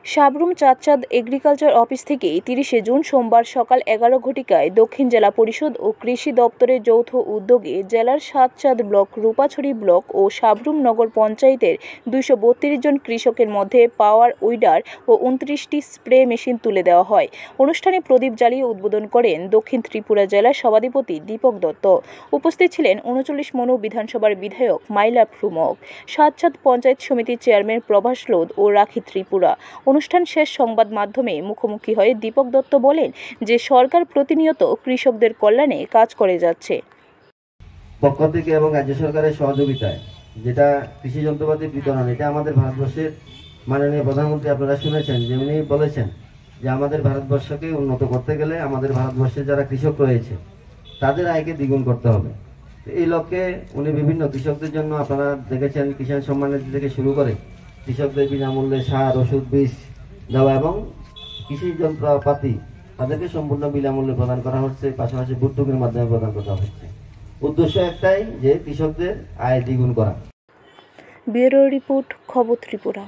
Sabroom চাঁদচাঁদ agriculture office থেকে 30শে June সোমবার সকাল 11 ঘটিকায় দক্ষিণ জেলা পরিষদ ও কৃষি দপ্তরের যৌথ উদ্যোগে জেলার সাতচাঁদ ব্লক, রূপাছড়ি ব্লক ও সাবরুম নগর পঞ্চায়েতের 232 জন কৃষকের মধ্যে পাওয়ার উইডার ও 29টি স্প্রে মেশিন তুলে দেওয়া হয়। অনুষ্ঠানে প্রদীপ জ্বালিয়ে উদ্বোধন করেন দক্ষিণ ত্রিপুরা জেলার সভাধিপতি দীপক দত্ত। উপস্থিত ছিলেন 39 মনু বিধানসভার বিধায়ক মাইলা প্রমুখ, সাতচাঁদ পঞ্চায়েত সমিতির চেয়ারম্যান প্রভাস লোধ ও রাখি ত্রিপুরা। অনুষ্ঠান শেষ সংবাদ মাধ্যমে মুখোমুখি হয়ে দীপক দত্ত বলেন যে সরকার প্রতিনিয়ত কৃষকদের কল্যাণে কাজ করে যাচ্ছে। পক্ষ থেকে এবং রাজ্য সরকারের সহযোগিতায় যেটা কৃষি যন্ত্রপাতি বিতরণ, এটা আমাদের ভারতবর্ষের মাননীয় প্রধানমন্ত্রী আপনারা শুনেছেন, যেমনি বলেছেন যে আমাদের ভারতবর্ষকে উন্নত করতে গেলে আমাদের ভারতবর্ষে যারা কৃষক রয়েছে তাদের আয়কে দ্বিগুণ করতে হবে। এই লক্ষ্যে উনি বিভিন্ন কৃষকদের জন্য আপনারা দেখেছেন কিষাণ সম্মান নিধি থেকে শুরু করে কৃষকদের বিনামূল্যে সার, ওষুধ, বীজ দেওয়া এবং কৃষি যন্ত্রপাতি তাদেরকে সম্পূর্ণ বিনামূল্যে প্রদান করা হচ্ছে, পাশাপাশি ভর্তুকির মাধ্যমে প্রদান করা হচ্ছে। উদ্দেশ্য একটাই, যে কৃষকদের আয় দ্বিগুণ করা। ব্যুরো রিপোর্ট, খবর ত্রিপুরা।